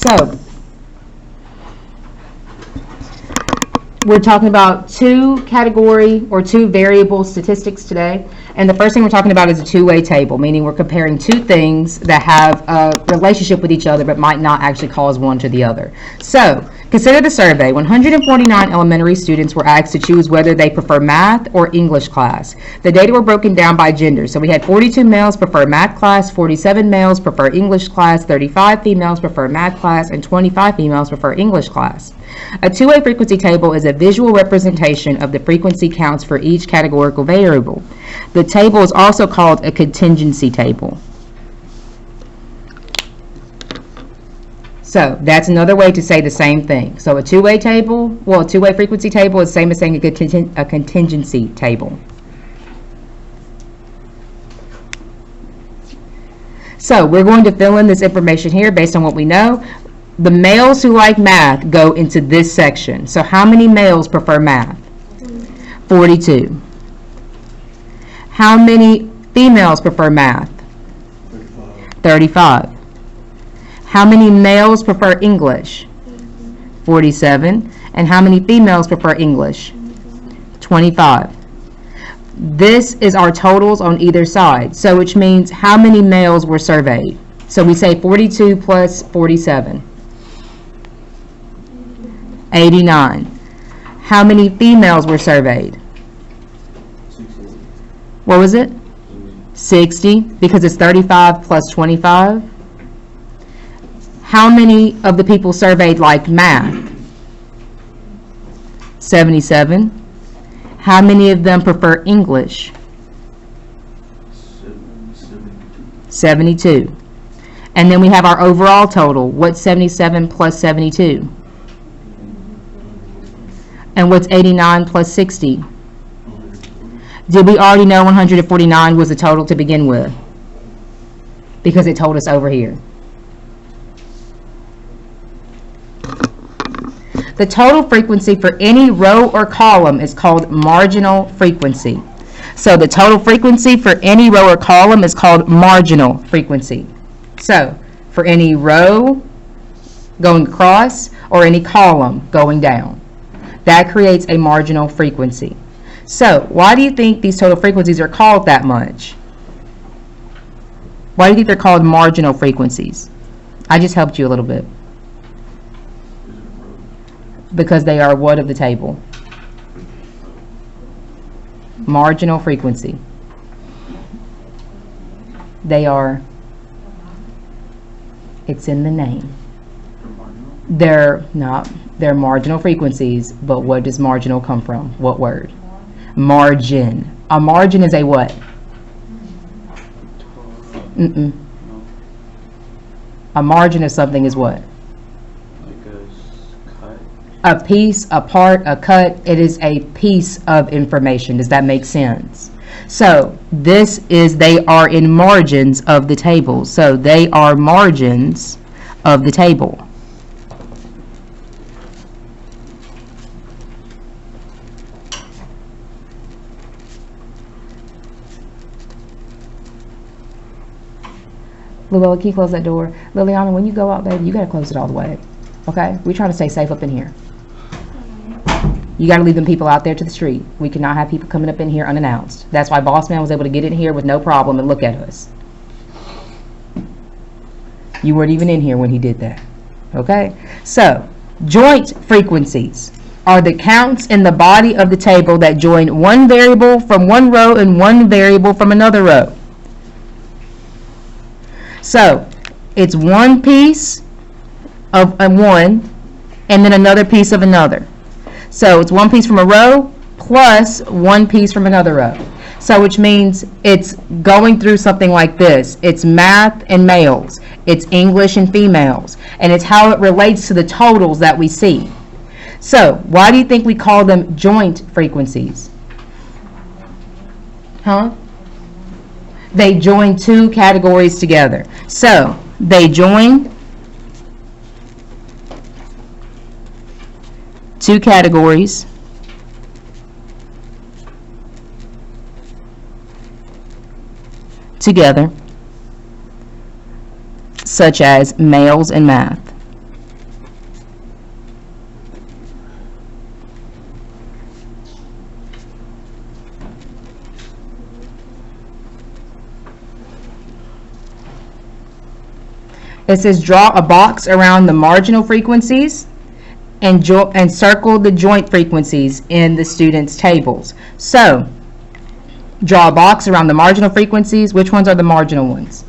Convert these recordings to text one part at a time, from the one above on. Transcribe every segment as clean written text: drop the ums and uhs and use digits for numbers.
So we're talking about two category or two variable statistics today. And the first thing we're talking about is a two-way table, meaning we're comparing two things that have a relationship with each other but might not actually cause one to the other. So consider the survey. 149 elementary students were asked to choose whether they prefer math or English class. The data were broken down by gender. So we had 42 males prefer math class, 47 males prefer English class, 35 females prefer math class, and 25 females prefer English class. A two-way frequency table is a visual representation of the frequency counts for each categorical variable. The table is also called a contingency table. So that's another way to say the same thing. So a two-way table, well, a two-way frequency table is the same as saying a contingency table. So we're going to fill in this information here based on what we know. The males who like math go into this section. So how many males prefer math? 42. How many females prefer math? 35. How many males prefer English? 47. And how many females prefer English? 25. This is our totals on either side. So which means how many males were surveyed? So we say 42 plus 47. 89. How many females were surveyed? 60. What was it? 60, because it's 35 plus 25. How many of the people surveyed like math? 77. How many of them prefer English? 72. And then we have our overall total. What's 77 plus 72? And what's 89 plus 60? Did we already know 149 was the total to begin with? Because it told us over here. The total frequency for any row or column is called marginal frequency. So the total frequency for any row or column is called marginal frequency. So for any row going across or any column going down, that creates a marginal frequency. So why do you think these total frequencies are called that much? Why do you think they're called marginal frequencies? I just helped you a little bit. Because they are what of the table? Marginal frequency. They are, it's in the name. They're not, they're marginal frequencies, but what does marginal come from? What word? Margin. A margin is a what? A margin of something is what? A piece, a part, a cut. It is a piece of information. Does that make sense? So this is, they are in margins of the table. So they are margins of the table. Luella, can you close that door? Liliana, when you go out, baby, you got to close it all the way. Okay? We're trying to stay safe up in here. You got to leave them people out there to the street. We cannot have people coming up in here unannounced. That's why Boss Man was able to get in here with no problem and look at us. You weren't even in here when he did that. Okay? So, joint frequencies are the counts in the body of the table that join one variable from one row and one variable from another row. So, it's one piece of one and then another piece of another. So it's one piece from a row plus one piece from another row. So which means it's going through something like this. It's math and males. It's English and females. And it's how it relates to the totals that we see. So why do you think we call them joint frequencies? Huh? They join two categories together. So they join two categories together, such as males and math. It says draw a box around the marginal frequencies and circle the joint frequencies in the students' tables. So, draw a box around the marginal frequencies. Which ones are the marginal ones?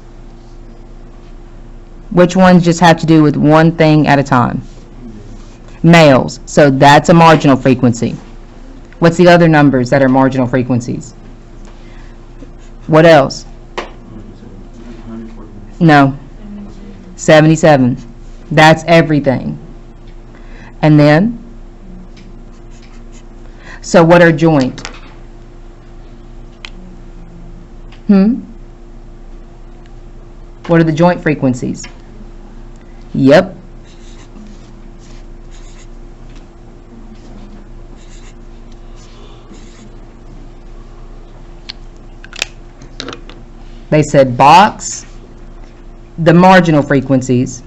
Which ones just have to do with one thing at a time? Males. So that's a marginal frequency. What's the other numbers that are marginal frequencies? What else? No. 77. That's everything. And then? So what are joint? What are the joint frequencies? Yep. They said box the marginal frequencies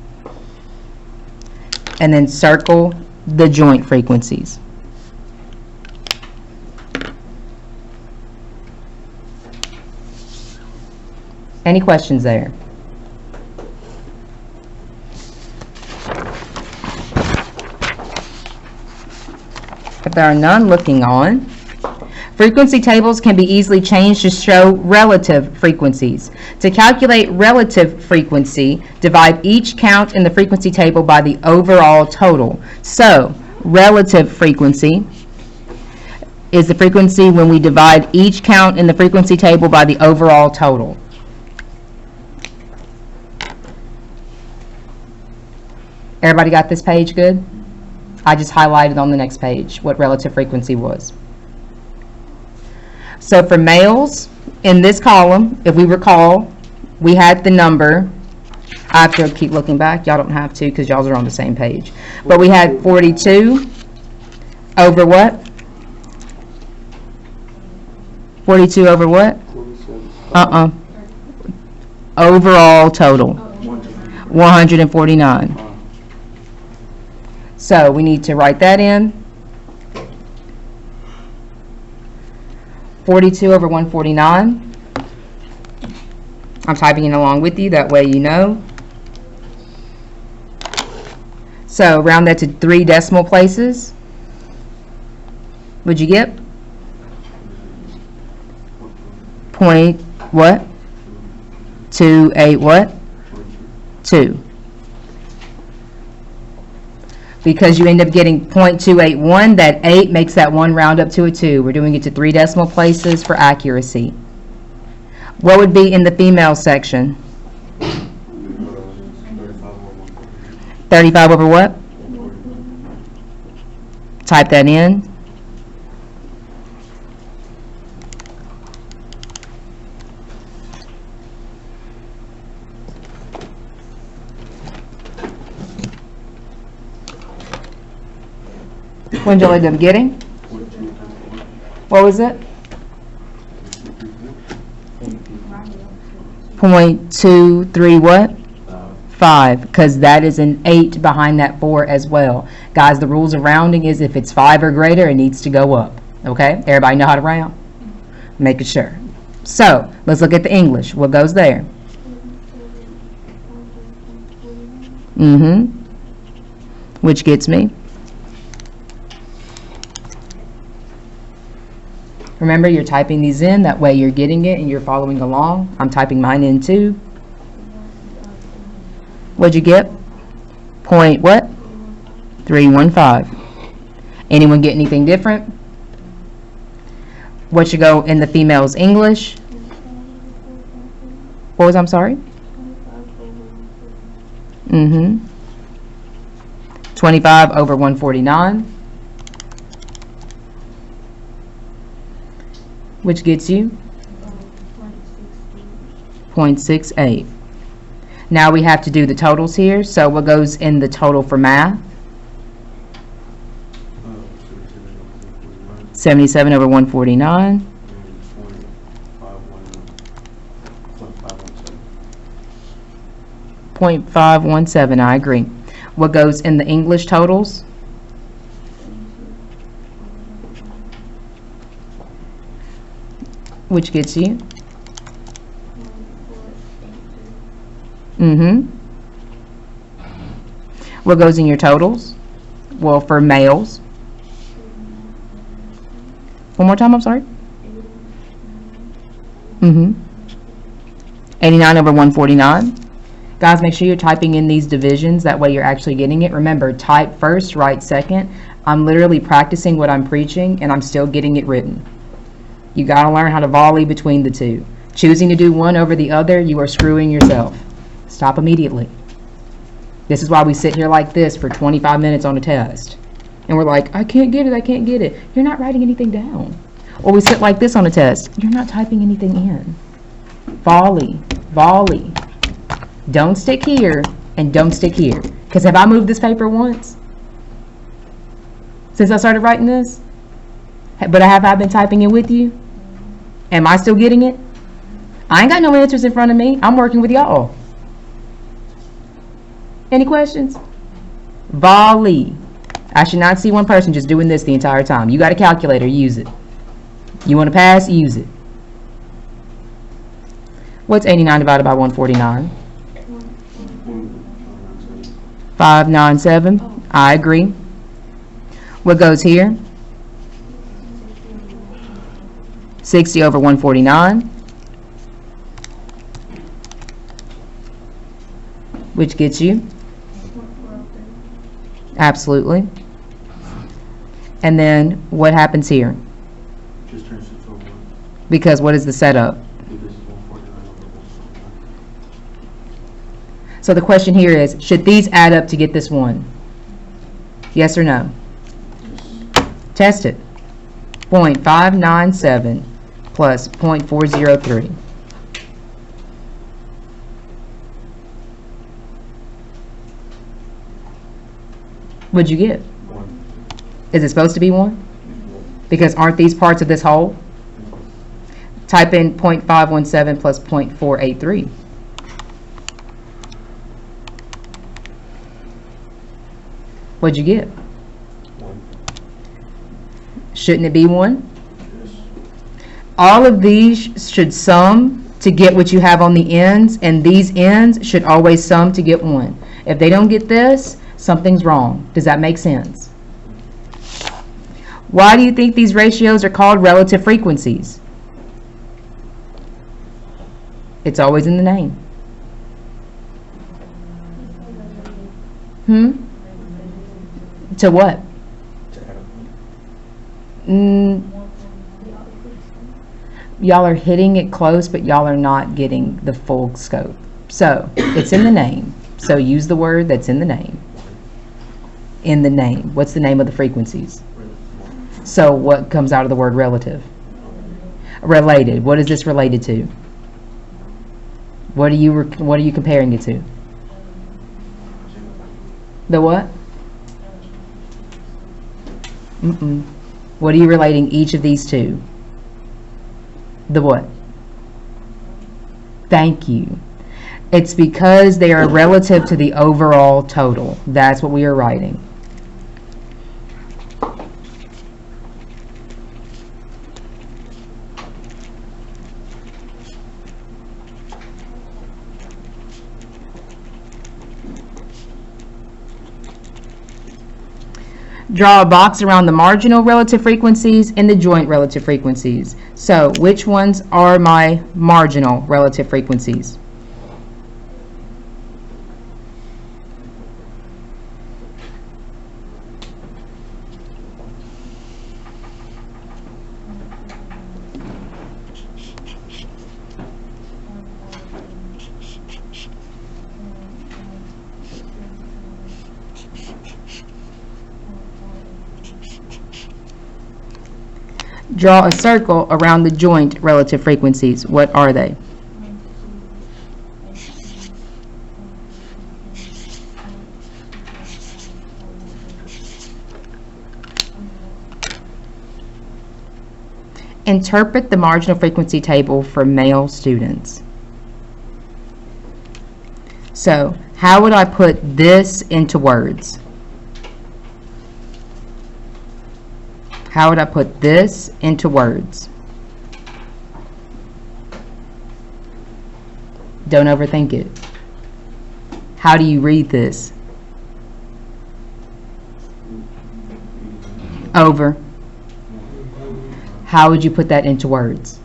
and then circle the joint frequencies. Any questions there? If there are none, looking on. Frequency tables can be easily changed to show relative frequencies. To calculate relative frequency, divide each count in the frequency table by the overall total. So, relative frequency is the frequency when we divide each count in the frequency table by the overall total. Everybody got this page good? I just highlighted on the next page what relative frequency was. So for males, in this column, if we recall, we had the number. I have to keep looking back. Y'all don't have to because y'all are on the same page. But we had 42 over what? 42 over what? Overall total. 149. So we need to write that in. 42 over 149. I'm typing it along with you, that way you know. So round that to 3 decimal places. What'd you get? Point what? 28 what? 2. Because you end up getting 0.281, that 8 makes that 1 round up to a 2. We're doing it to 3 decimal places for accuracy. What would be in the female section? 35 over what? Type that in. What did you end up getting? What was it? 0.23 what? 5, because that is an 8 behind that 4 as well. Guys, the rules of rounding is if it's 5 or greater, it needs to go up. Okay? Everybody know how to round? Making sure. So, let's look at the English. What goes there? Which gets me? Remember, you're typing these in, that way you're getting it and you're following along. I'm typing mine in too. What'd you get? Point what? 315. Anyone get anything different? What should go in the female's English? What was, I'm sorry? 25 over 149. Which gets you 0.68. Now we have to do the totals here. So what goes in the total for math? 77 over 149. 0.517, I agree. What goes in the English totals? Which gets you? 1.482. What goes in your totals? Well, for males. One more time, I'm sorry. 89 over 149. Guys, make sure you're typing in these divisions. That way you're actually getting it. Remember, type first, write second. I'm literally practicing what I'm preaching, and I'm still getting it written. You got to learn how to volley between the two. Choosing to do one over the other, you are screwing yourself. Stop immediately. This is why we sit here like this for 25 minutes on a test. And we're like, I can't get it, I can't get it. You're not writing anything down. Or we sit like this on a test. You're not typing anything in. Volley, volley. Don't stick here and don't stick here. Because have I moved this paper once since I started writing this? But have I been typing it with you? Am I still getting it? I ain't got no answers in front of me. I'm working with y'all. Any questions? Volley. I should not see one person just doing this the entire time. You got a calculator, use it. You want to pass, use it. What's 89 divided by 149? 597. I agree. What goes here? 60 over 149. Which gets you? Absolutely. And then what happens here? Just turns to 12. Because what is the setup? Because it's 149 over 149. So the question here is, should these add up to get this 1? Yes or no? Yes. Test it. 0.597 plus 0.403. What'd you get? 1. Is it supposed to be 1? Because aren't these parts of this whole? Type in 0.517 plus 0.483. What'd you get? 1. Shouldn't it be 1? Yes. All of these should sum to get what you have on the ends, and these ends should always sum to get 1. If they don't get this, something's wrong. Does that make sense? Why do you think these ratios are called relative frequencies? It's always in the name. To what? To add up. Y'all are hitting it close, but y'all are not getting the full scope. So, it's in the name. So use the word that's in the name. In the name. What's the name of the frequencies? So what comes out of the word relative? Related. What is this related to? What are you comparing it to? The what? What are you relating each of these to? The what? Thank you. It's because they are relative to the overall total. That's what we are writing. Draw a box around the marginal relative frequencies and the joint relative frequencies. So, which ones are my marginal relative frequencies? Draw a circle around the joint relative frequencies. What are they? Interpret the marginal frequency table for male students. So, how would I put this into words? How would I put this into words? Don't overthink it. How do you read this? Over. How would you put that into words?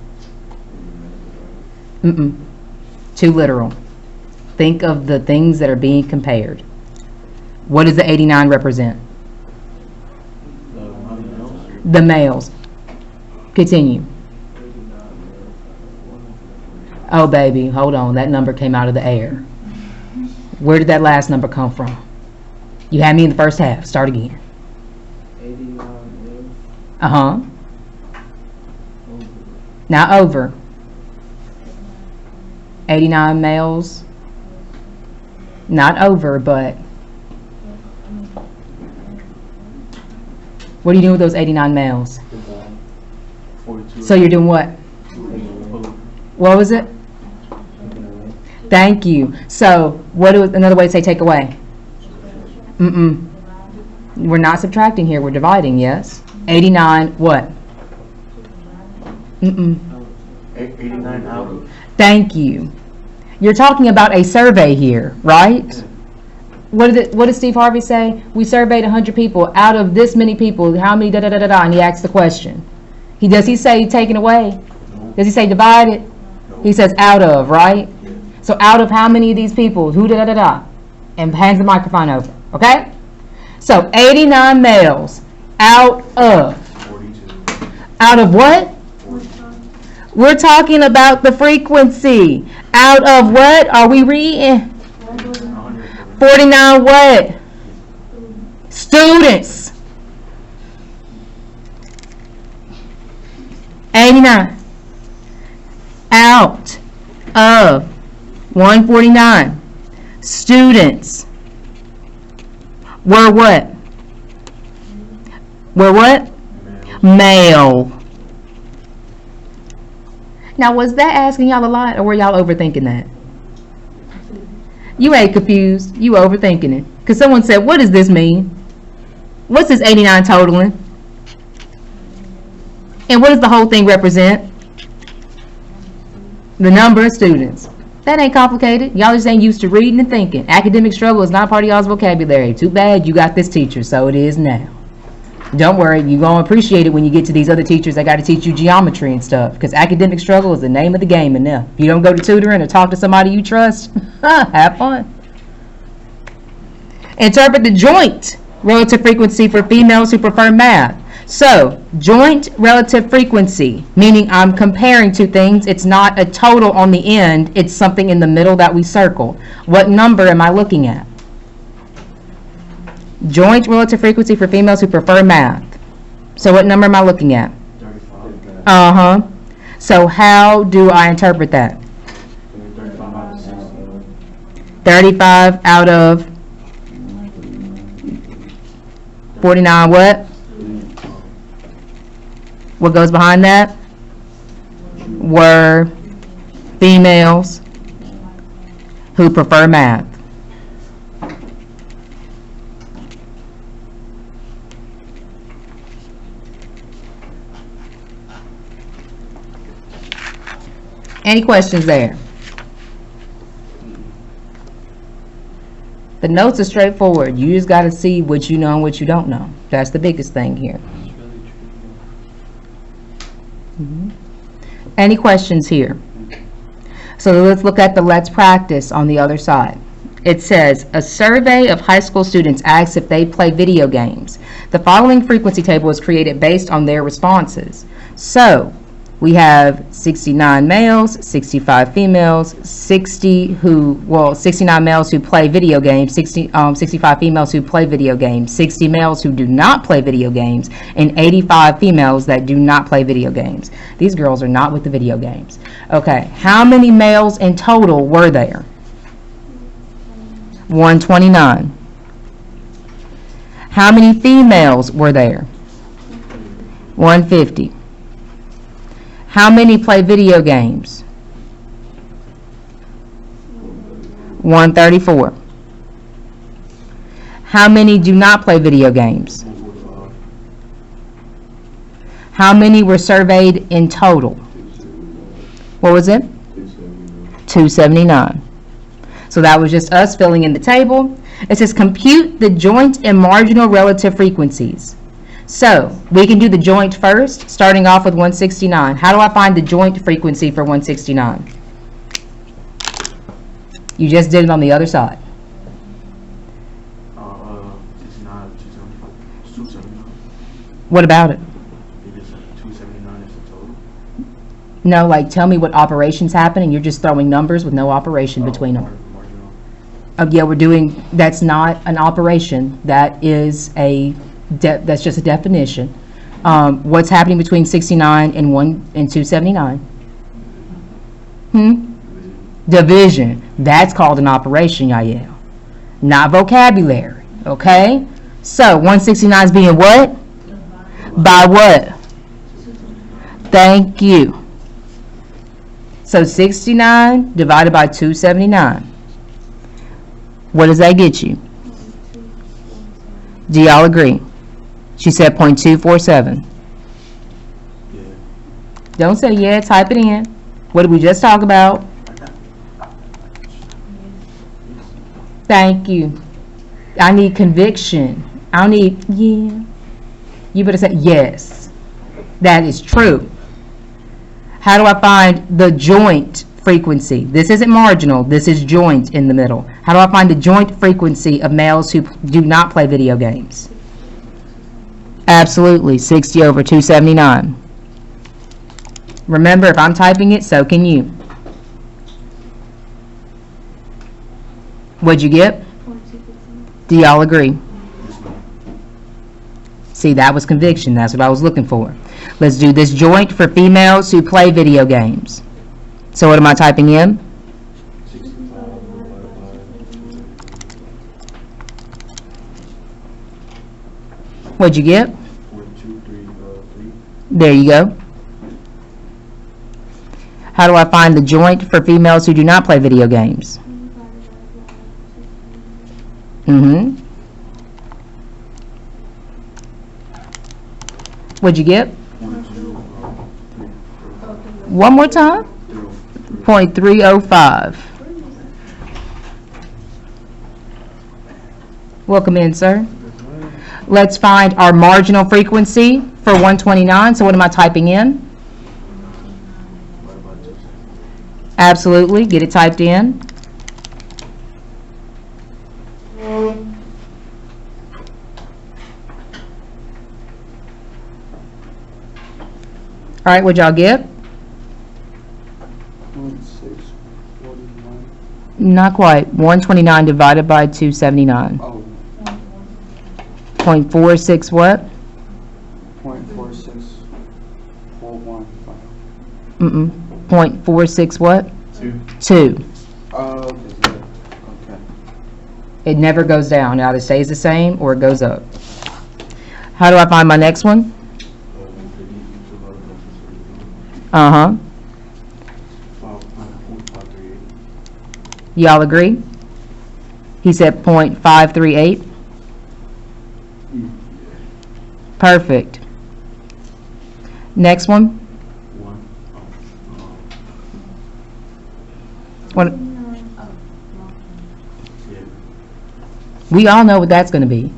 Too literal. Think of the things that are being compared. What does the 89 represent? The males. Continue. Oh, baby, hold on. That number came out of the air. Where did that last number come from? You had me in the first half. Start again. 89 males. Uh-huh. Now over. 89 males. Not over, but what are you doing with those 89 males? 42. So you're doing what? What was it? Thank you. So what is another way to say take away? We're not subtracting here. We're dividing, yes? 89 what? 89 out of. Thank you. You're talking about a survey here, right? What did Steve Harvey say? We surveyed 100 people. Out of this many people, how many da-da-da-da-da? And he asked the question. Does he say taken away? No. Does he say divided? No. He says out of, right? Yeah. So out of how many of these people? Who da-da-da-da? And hands the microphone over, okay? So 89 males out of. 42. Out of what? 42. We're talking about the frequency. Out of what are we reading? 49 what? Students. 89. Out of 149. Students. Were what? Were what? Male. Now, was that asking y'all a lot, or were y'all overthinking that? You ain't confused. You overthinking it. Because someone said, what does this mean? What's this 89 totaling? And what does the whole thing represent? The number of students. That ain't complicated. Y'all just ain't used to reading and thinking. Academic struggle is not part of y'all's vocabulary. Too bad you got this teacher, so it is now. Don't worry, you're going to appreciate it when you get to these other teachers that got to teach you geometry and stuff, because academic struggle is the name of the game enough. If you don't go to tutoring or talk to somebody you trust, have fun. Interpret the joint relative frequency for females who prefer math. So, joint relative frequency, meaning I'm comparing two things. It's not a total on the end. It's something in the middle that we circle. What number am I looking at? Joint relative frequency for females who prefer math. So what number am I looking at? 35. Uh-huh. So how do I interpret that? 35 out of 60. 35 out of 49 what? What goes behind that? Were females who prefer math. Any questions there? The notes are straightforward. You just got to see what you know and what you don't know. That's the biggest thing here. Any questions here? So let's look at the let's practice on the other side. It says, a survey of high school students asks if they play video games. The following frequency table is created based on their responses. So we have 69 males, 65 females, 69 males who play video games, 65 females who play video games, 60 males who do not play video games, and 85 females that do not play video games. These girls are not with the video games. Okay, how many males in total were there? 129. How many females were there? 150. How many play video games? 134. How many do not play video games? How many were surveyed in total? What was it? 279. So that was just us filling in the table. It says compute the joint and marginal relative frequencies. So we can do the joint first, starting off with 169. How do I find the joint frequency for 169? You just did it on the other side. 69, 279. What about it? It is 279 is the total. No, like tell me what operation's happening. You're just throwing numbers with no operation between them. Marginal. Yeah, we're doing, that's not an operation. That is that's just a definition. What's happening between 69 and 279? Division. That's called an operation, Yael. Not vocabulary, okay? So 169 is being what? By what? Thank you. So 69 divided by 279. What does that get you? Do y'all agree? She said 0.247. Yeah. Don't say yeah, type it in. What did we just talk about? Thank you. I need conviction. I need, yeah. You better say yes. That is true. How do I find the joint frequency? This isn't marginal. This is joint in the middle. How do I find the joint frequency of males who do not play video games? Absolutely, 60 over 279. Remember, if I'm typing it, so can you. What'd you get? Do y'all agree? See, that was conviction. That's what I was looking for. Let's do this joint for females who play video games. So what am I typing in? 65 divided by 279. What'd you get? 423. There you go. How do I find the joint for females who do not play video games? What'd you get? 123. One more time. 0.305. Welcome in, sir. Let's find our marginal frequency for 129. So what am I typing in? Absolutely. Get it typed in. All right, what'd y'all get? 0.649. Not quite. 129 divided by 279. Oh, 0.46 what? 0.4641. 0.46 what? 2. Oh, okay. Okay. It never goes down. It either stays the same or it goes up. How do I find my next one? Uh-huh. 5.538. Y'all agree? He said 0.538. Perfect. Next one. What? Yeah. We all know what that's going to be.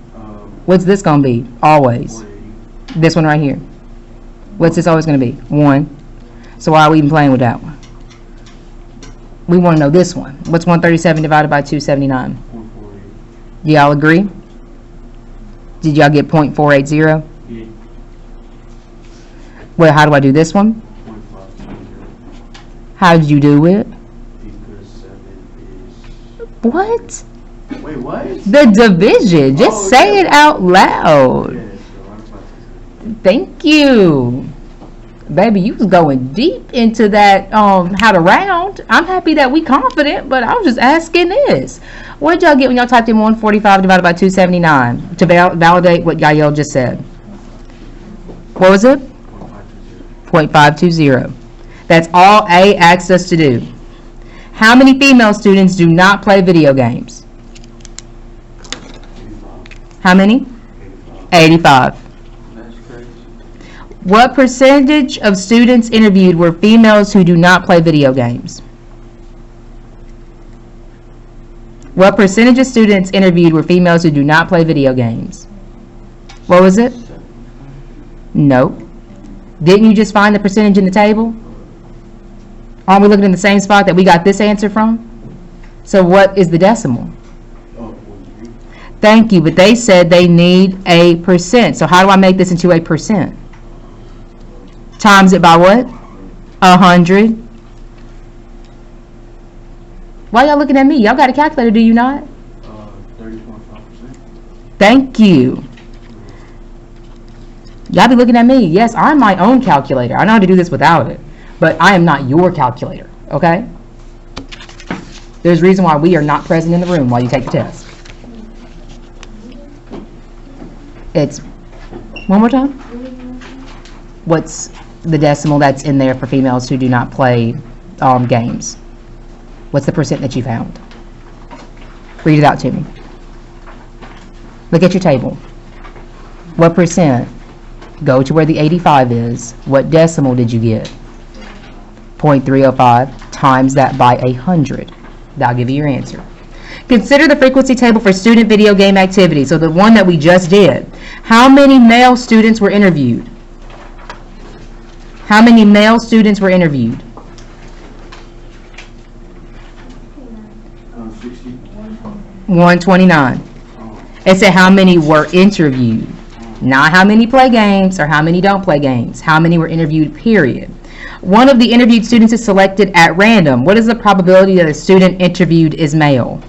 What's this going to be? Always. 480. This one right here. What's this always going to be? 1. So why are we even playing with that one? We want to know this one. What's 137 divided by 279? 0.48. Do y'all agree? Did y'all get 0.480? Yeah. Well, how do I do this one? 0.520. How did you do it? Because 7 is. What? Wait, what? The division. Just say it out loud. Yeah, so I'm about to say. Thank you. Baby, you was going deep into that how to round. I'm happy that we confident, but I was just asking this. What did y'all get when y'all typed in 145 divided by 279 to validate what Yael just said? What was it? 0.520. That's all A asks us to do. How many female students do not play video games? 85. How many? 85. That's crazy. What percentage of students interviewed were females who do not play video games? What percentage of students interviewed were females who do not play video games? What was it? Nope. Didn't you just find the percentage in the table? Aren't we looking in the same spot that we got this answer from? So what is the decimal? Oh, 43. Thank you, but they said they need a percent. So how do I make this into a percent? Times it by what? 100. Why y'all looking at me? Y'all got a calculator, do you not? 30.5%. Thank you. Y'all be looking at me. Yes, I'm my own calculator. I know how to do this without it. But I am not your calculator, okay? There's a reason why we are not present in the room while you take the test. It's, one more time? What's the decimal that's in there for females who do not play games? What's the percent that you found? Read it out to me. Look at your table. What percent? Go to where the 85 is. What decimal did you get? 0.305. Times that by 100. That'll give you your answer. Consider the frequency table for student video game activity. So the one that we just did. How many male students were interviewed? How many male students were interviewed? 60. 129. It said how many were interviewed. Not how many play games or how many don't play games. How many were interviewed, period. One of the interviewed students is selected at random. What is the probability that a student interviewed is male?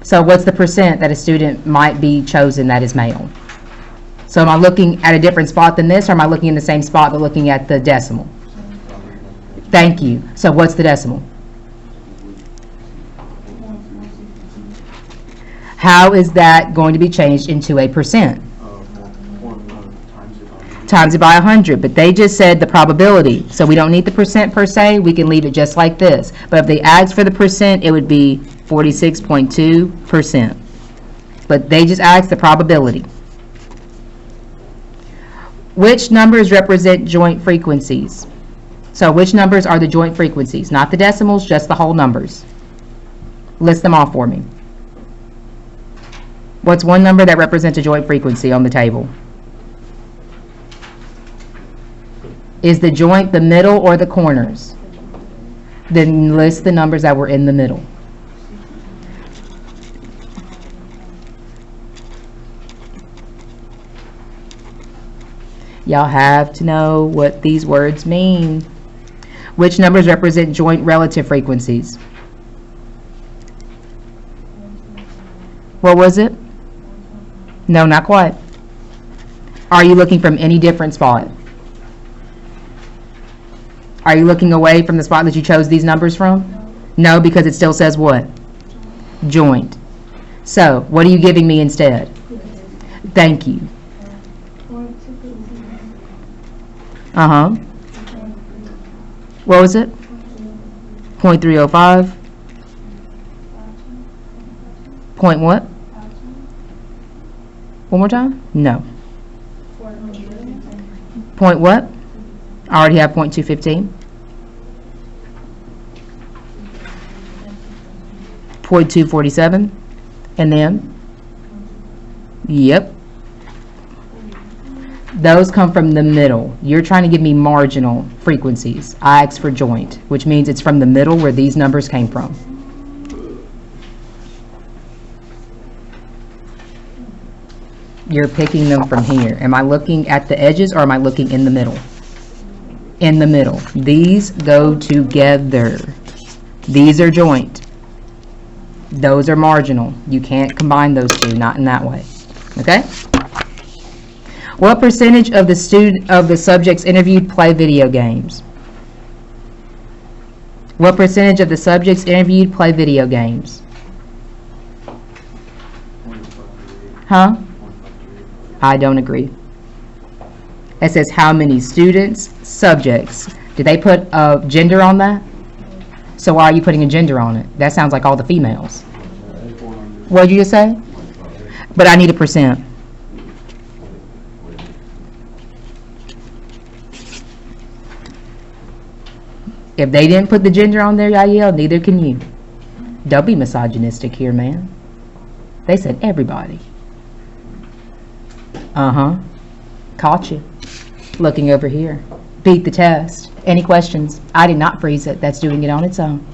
So what's the percent that a student might be chosen that is male? So am I looking at a different spot than this, or am I looking in the same spot but looking at the decimal? Thank you. So what's the decimal? How is that going to be changed into a percent? Times it by 100, but they just said the probability. So we don't need the percent per se, we can leave it just like this. But if they asked for the percent, it would be 46.2%. But they just asked the probability. Which numbers represent joint frequencies? So which numbers are the joint frequencies? Not the decimals, just the whole numbers. List them off for me. What's one number that represents a joint frequency on the table? Is the joint the middle or the corners? Then list the numbers that were in the middle. Y'all have to know what these words mean. Which numbers represent joint relative frequencies? What was it? No, not quite. Are you looking from any different spot? Are you looking away from the spot that you chose these numbers from? No, because it still says what? Joint. So, what are you giving me instead? Thank you. Uh-huh. What was it? 0.305. Point what? One more time? No. Point what? I already have 0.215. 0.247. And then? Yep. Those come from the middle. You're trying to give me marginal frequencies. I asked for joint, which means it's from the middle where these numbers came from. You're picking them from here. Am I looking at the edges or am I looking in the middle? In the middle. These go together. These are joint. Those are marginal. You can't combine those two, not in that way. Okay? What percentage of the subjects interviewed play video games? What percentage of the subjects interviewed play video games? Huh? I don't agree. It says how many students, subjects. Did they put a gender on that? So why are you putting a gender on it? That sounds like all the females. What did you just say? But I need a percent. If they didn't put the gender on there, Yael, neither can you. Don't be misogynistic here, man. They said everybody. Caught you. Looking over here. Beat the test. Any questions? I did not freeze it. That's doing it on its own.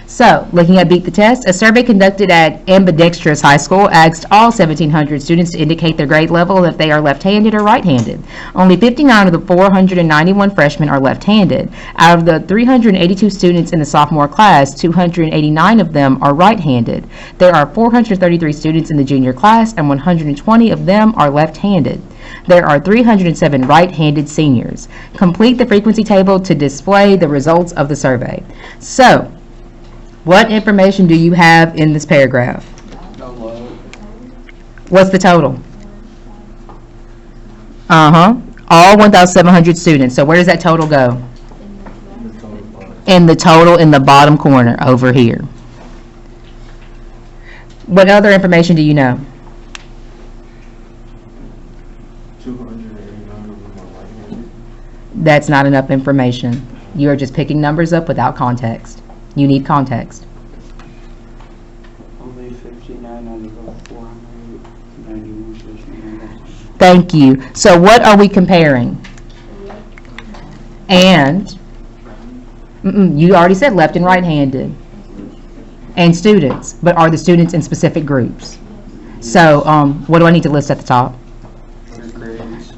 So, looking at Beat the Test, a survey conducted at Ambidextrous High School asked all 1,700 students to indicate their grade level if they are left-handed or right-handed. Only 59 of the 491 freshmen are left-handed. Out of the 382 students in the sophomore class, 289 of them are right-handed. There are 433 students in the junior class, and 120 of them are left-handed. There are 307 right-handed seniors. Complete the frequency table to display the results of the survey. So, what information do you have in this paragraph? What's the total? All 1,700 students. So where does that total go? In the total in the bottom corner over here. What other information do you know? 289 of them are right-handed. That's not enough information. You are just picking numbers up without context. You need context. Only 59 out of the 491 freshmen. Thank you. So what are we comparing? And, you already said left and right-handed. And students, but are the students in specific groups? So, what do I need to list at the top? Grades.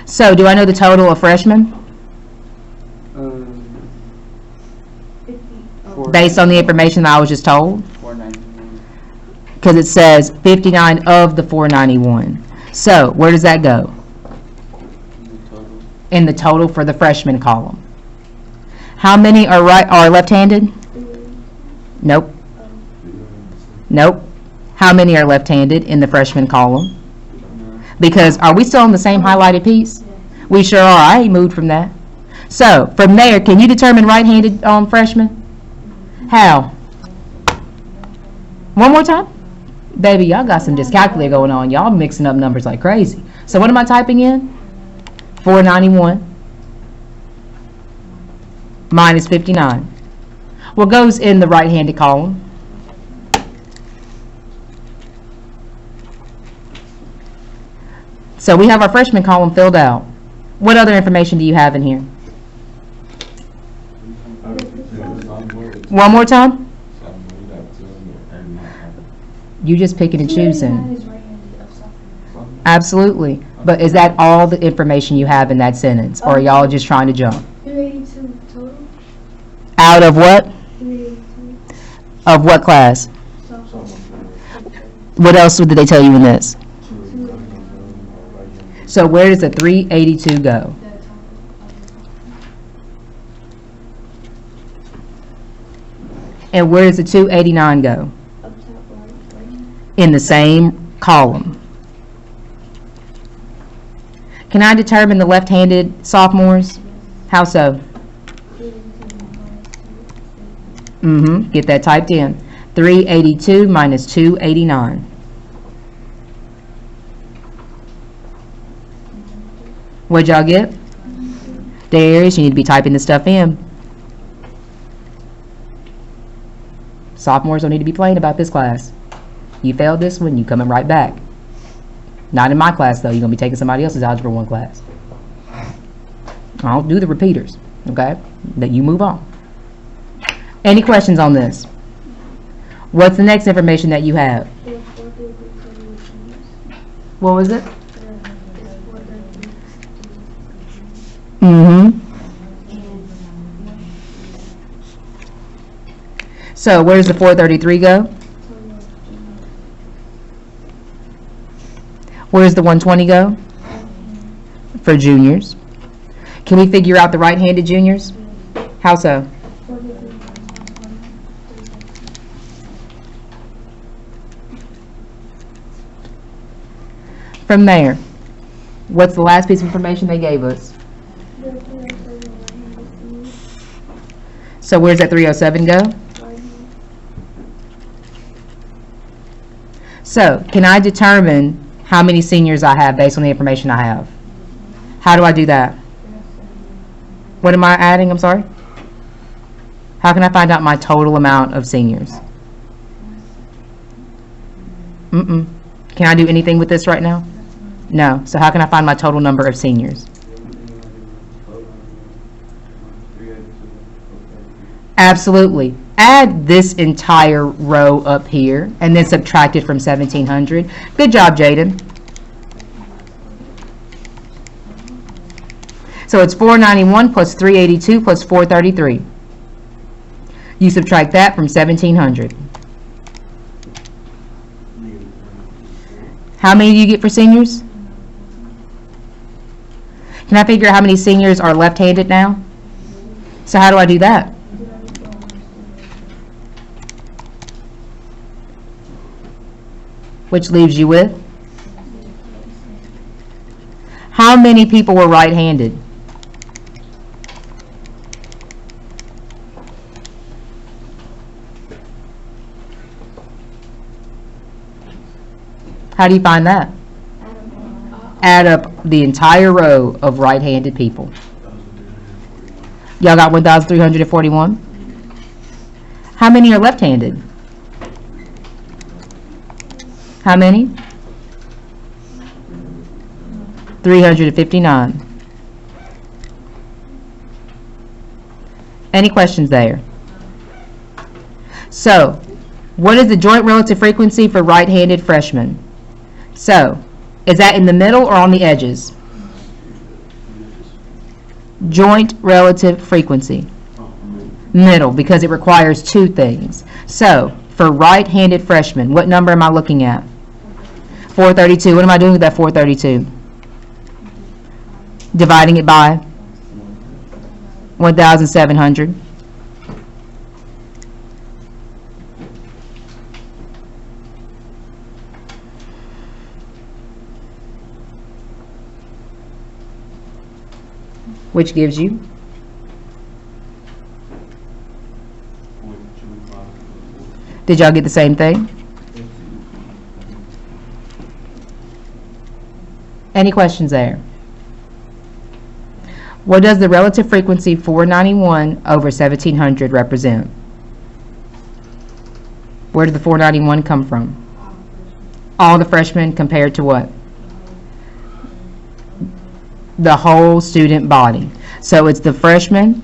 So, do I know the total of freshmen? Based on the information that I was just told? 491. Because it says 59 of the 491. So, where does that go? The total. In the total for the freshman column. How many are left-handed? Nope. Nope. How many are left-handed in the freshman column? Because are we still on the same highlighted piece? We sure are. I ain't moved from that. So, from there, can you determine right-handed freshmen? How? One more time? Baby, y'all got some dyscalculia going on. Y'all mixing up numbers like crazy. So what am I typing in? 491 minus 59. What goes in the right-handed column? So we have our freshman column filled out. What other information do you have in here? One more time? You just picking and choosing. Absolutely. But is that all the information you have in that sentence? Or are y'all just trying to jump? 382 total. Out of what? 382. Of what class? What else did they tell you in this? So where does the 382 go? And where does the 289 go? Up top right. In the same column. Can I determine the left-handed sophomores? How so? Get that typed in. 382 minus 289. What'd y'all get? Darius, you need to be typing this stuff in. Sophomores don't need to be playing about this class. You failed this one, you coming right back. Not in my class, though. You're going to be taking somebody else's Algebra 1 class. I'll do the repeaters, okay? Then you move on. Any questions on this? What's the next information that you have? What was it? So where does the 433 go? Where does the 120 go? For juniors. Can we figure out the right-handed juniors? How so? From there, what's the last piece of information they gave us? So where's that 307 go? So, can I determine how many seniors I have based on the information I have? How do I do that? What am I adding? I'm sorry? How can I find out my total amount of seniors? Mm-mm. Can I do anything with this right now? No. So how can I find my total number of seniors? Absolutely. Add this entire row up here and then subtract it from 1,700. Good job, Jaden. So it's 491 plus 382 plus 433. You subtract that from 1,700. How many do you get for seniors? Can I figure out how many seniors are left-handed now? So how do I do that? Which leaves you with? How many people were right-handed? How do you find that? Add up the entire row of right-handed people. Y'all got 1,341? How many are left-handed? How many? 359. Any questions there? So, what is the joint relative frequency for right-handed freshmen? So, is that in the middle or on the edges? Joint relative frequency. Middle, because it requires two things. So, for right-handed freshmen, what number am I looking at? 432. What am I doing with that 432? Dividing it by 1,700. Which gives you? Did y'all get the same thing? Any questions there? What does the relative frequency 491 over 1,700 represent? Where did the 491 come from? All the freshmen compared to what? The whole student body. So it's the freshmen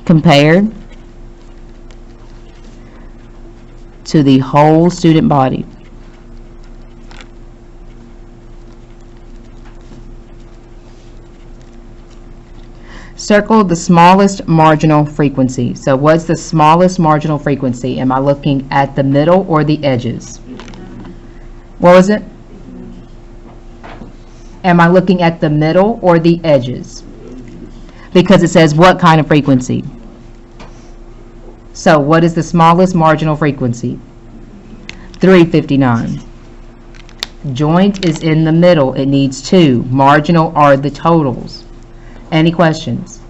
compared to the whole student body. Circle the smallest marginal frequency. So what's the smallest marginal frequency? Am I looking at the middle or the edges? What was it? Am I looking at the middle or the edges? Because it says what kind of frequency? So what is the smallest marginal frequency? 359. Joint is in the middle. It needs two. Marginal are the totals. Any questions?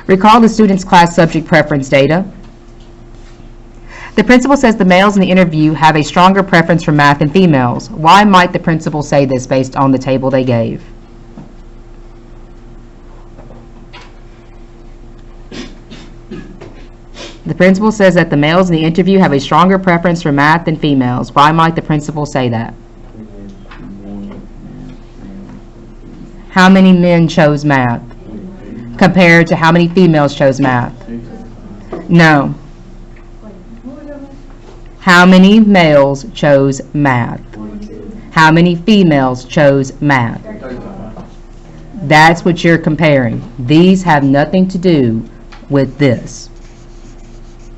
Recall the student's class subject preference data. The principal says the males in the interview have a stronger preference for math than females. Why might the principal say this based on the table they gave? The principal says that the males in the interview have a stronger preference for math than females. Why might the principal say that? How many men chose math compared to how many females chose math? No. How many males chose math? How many females chose math? That's what you're comparing. These have nothing to do with this.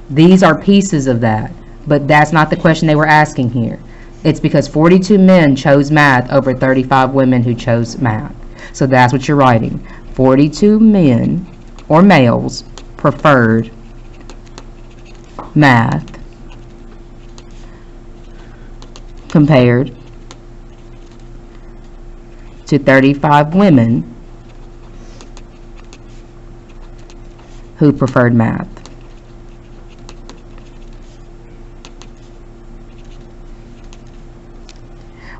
These are pieces of that, but that's not the question they were asking here. It's because 42 men chose math over 35 women who chose math. So that's what you're writing. 42 men or males preferred math compared to 35 women who preferred math.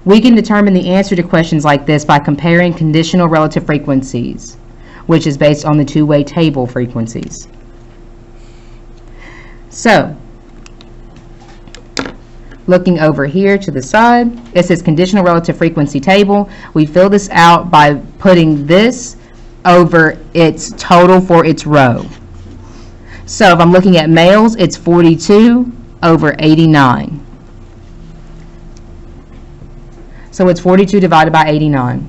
We can determine the answer to questions like this by comparing conditional relative frequencies, which is based on the two-way table frequencies. So, looking over here to the side, it says conditional relative frequency table. We fill this out by putting this over its total for its row. So if I'm looking at males, it's 42 over 89. So it's 42 divided by 89.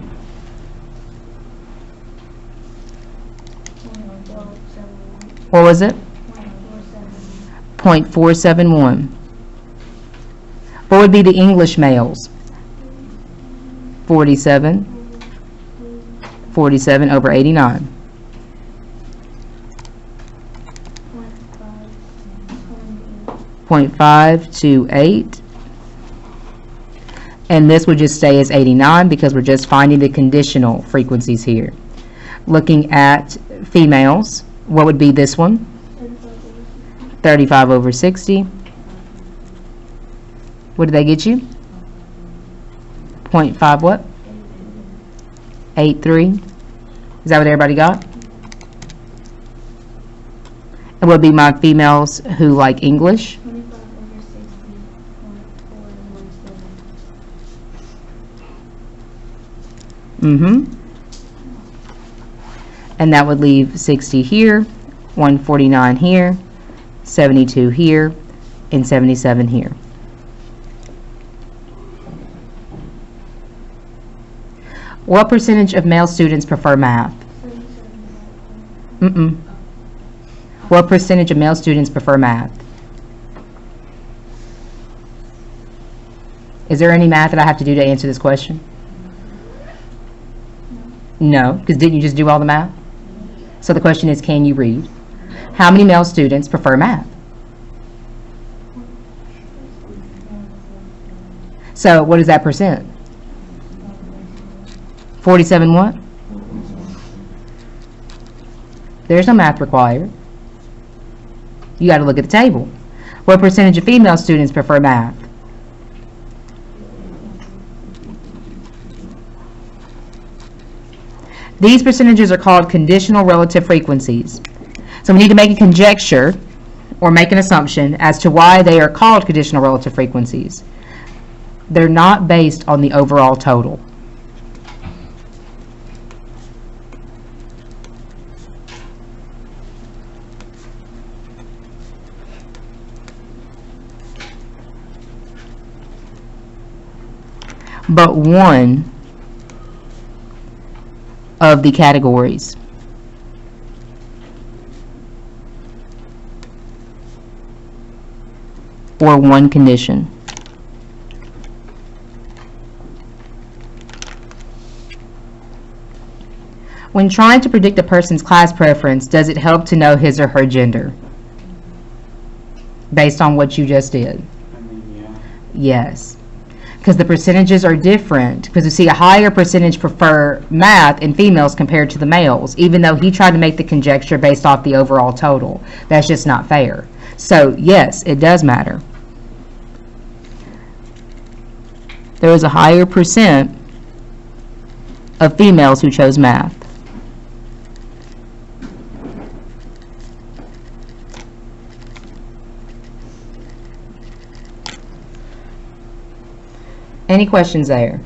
What was it? 0.471. What would be the English males? 47. 47 over 89. 0.528. And this would just stay as 89 because we're just finding the conditional frequencies here. Looking at females, what would be this one? 35 over 60. What did they get you? 0.5 what? 83. Is that what everybody got? It would be my females who like English. 25 over 60, 0.417. And that would leave 60 here, 149 here, 72 here, and 77 here. What percentage of male students prefer math? What percentage of male students prefer math? Is there any math that I have to do to answer this question? No, because didn't you just do all the math? So the question is, can you read? How many male students prefer math? So what is that percent? 47 what? There's no math required. You got to look at the table. What percentage of female students prefer math? These percentages are called conditional relative frequencies. So we need to make a conjecture or make an assumption as to why they are called conditional relative frequencies. They're not based on the overall total. But one of the categories. Or one condition. When trying to predict a person's class preference, does it help to know his or her gender? Based on what you just did? I mean, yeah. Yes. Because the percentages are different. Because you see a higher percentage prefer math in females compared to the males, even though he tried to make the conjecture based off the overall total. That's just not fair. So yes, it does matter. There is a higher percent of females who chose math. Any questions there?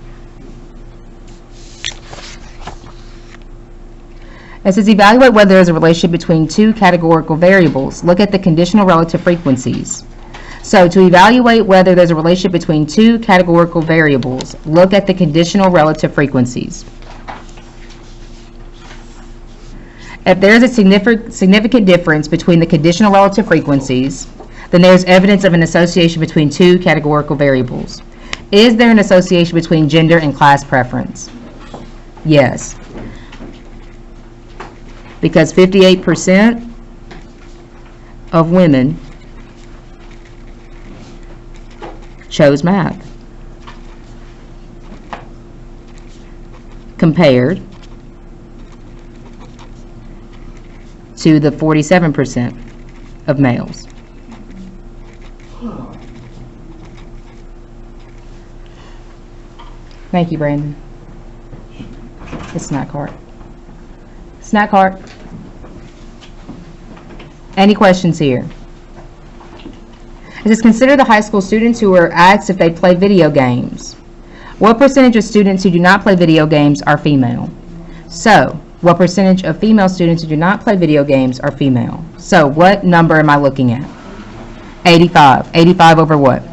It says evaluate whether there is a relationship between two categorical variables. Look at the conditional relative frequencies. So to evaluate whether there's a relationship between two categorical variables, look at the conditional relative frequencies. If there is a significant difference between the conditional relative frequencies, then there's evidence of an association between two categorical variables. Is there an association between gender and class preference? Yes. Because 58% of women chose math compared to the 47% of males. Thank you, Brandon. It's snack cart. Snack cart. Any questions here? It says, consider the high school students who were asked if they play video games. What percentage of students who do not play video games are female? So, what percentage of female students who do not play video games are female? So, what number am I looking at? 85. 85 over what?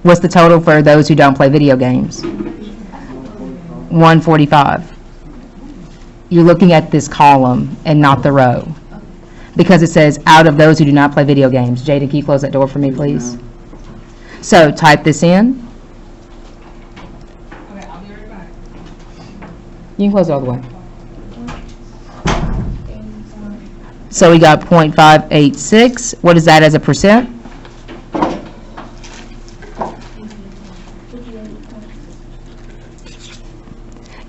What's the total for those who don't play video games? 145. You're looking at this column and not the row, because it says out of those who do not play video games. Jaden, can you close that door for me, please? So type this in. Okay, I'll be right back. You can close it all the way. So we got 0.586. What is that as a percent?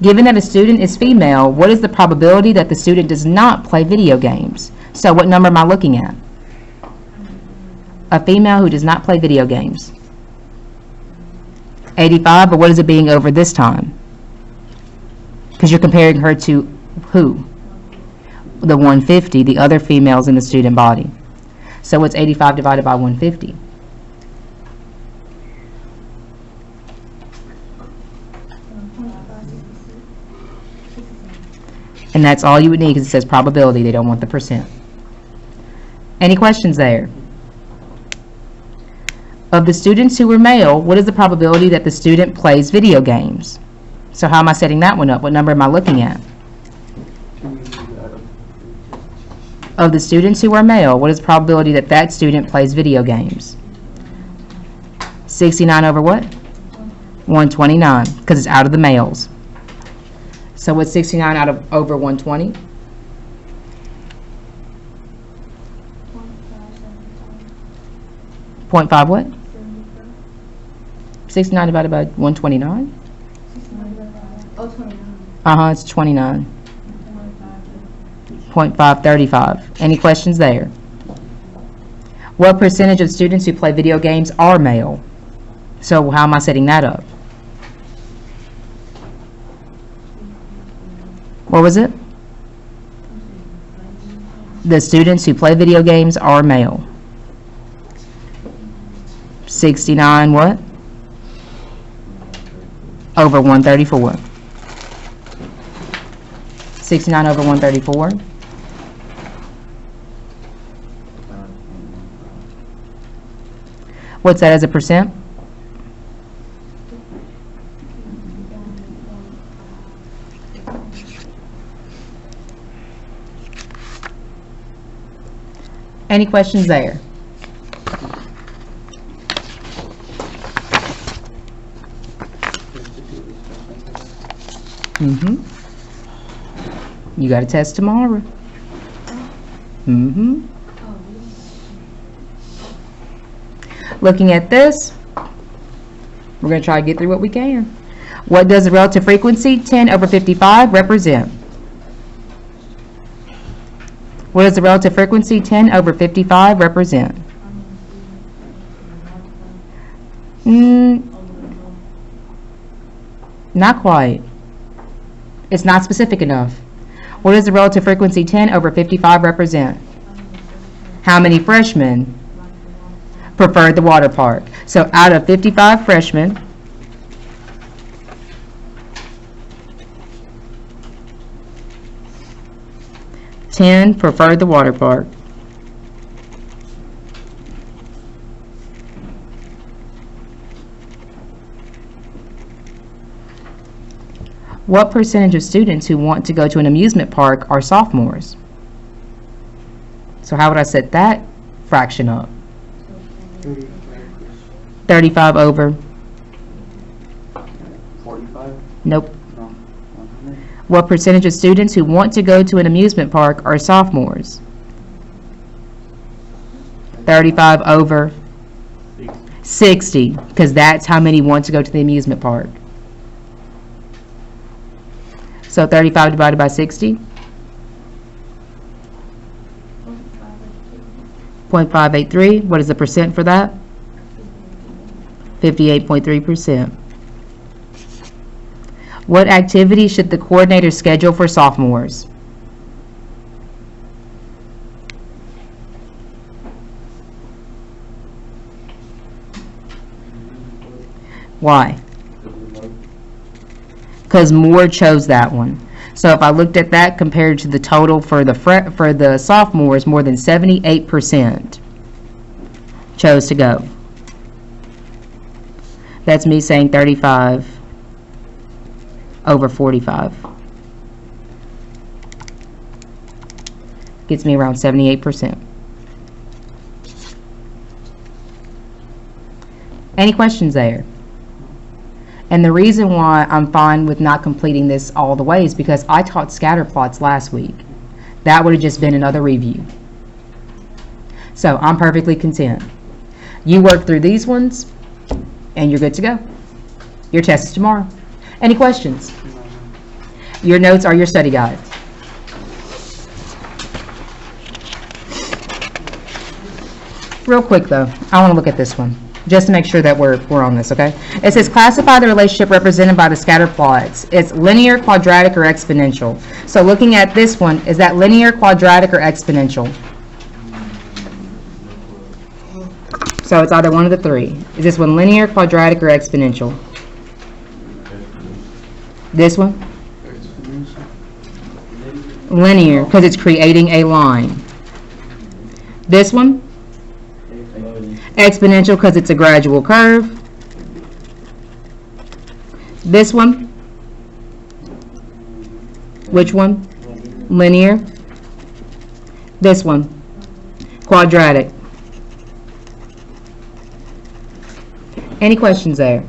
Given that a student is female, what is the probability that the student does not play video games? So what number am I looking at? A female who does not play video games. 85, but what is it being over this time? Because you're comparing her to who? The 150, the other females in the student body. So what's 85 divided by 150? And that's all you would need, because it says probability. They don't want the percent. Any questions there? Of the students who were male, what is the probability that the student plays video games? So how am I setting that one up? What number am I looking at? Of the students who are male, what is the probability that that student plays video games? 69 over what? 129, because it's out of the males. So what's 69 out of over 120? 0.5 what? 69 divided by 129? Oh, 29. It's 29. 0.535. Any questions there? What percentage of students who play video games are male? So how am I setting that up? What was it? The students who play video games are male. 69 what? Over 134. 69 over 134. What's that as a percent? Any questions there? You got a test tomorrow. Looking at this, we're going to try to get through what we can. What does the relative frequency 10 over 55 represent? What does the relative frequency 10 over 55 represent? Not quite. It's not specific enough. What does the relative frequency 10 over 55 represent? How many freshmen preferred the water park? So out of 55 freshmen, 10 preferred the water park. What percentage of students who want to go to an amusement park are sophomores? So how would I set that fraction up? 35 over? 45? Nope. No. 100? What percentage of students who want to go to an amusement park are sophomores? 35 over 60, because that's how many want to go to the amusement park. So 35 divided by 60? 0.583. What is the percent for that? 58.3%. What activity should the coordinator schedule for sophomores? Why? Because more chose that one. So if I looked at that compared to the total for the sophomores, more than 78% chose to go. That's me saying 35 over 45. Gets me around 78%. Any questions there? And the reason why I'm fine with not completing this all the way is because I taught scatter plots last week. That would have just been another review. So I'm perfectly content. You work through these ones, and you're good to go. Your test is tomorrow. Any questions? Your notes are your study guide. Real quick though, I want to look at this one, just to make sure that we're on this, okay? It says classify the relationship represented by the scatter plots. It's linear, quadratic, or exponential. So looking at this one, is that linear, quadratic, or exponential? So it's either one of the three. Is this one linear, quadratic, or exponential? This one? Linear, because it's creating a line. This one? Exponential, because it's a gradual curve. This one? Which one? Linear. This one? Quadratic. Any questions there?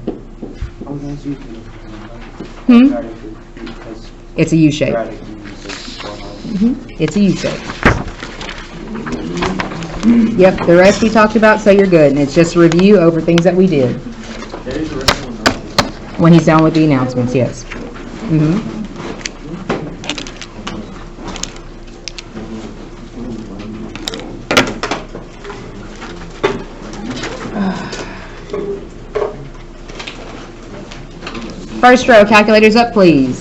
It's a U shape. It's a U shape. Yep, the rest we talked about, so you're good. And it's just a review over things that we did. When he's done with the announcements, yes. First row, calculators up, please.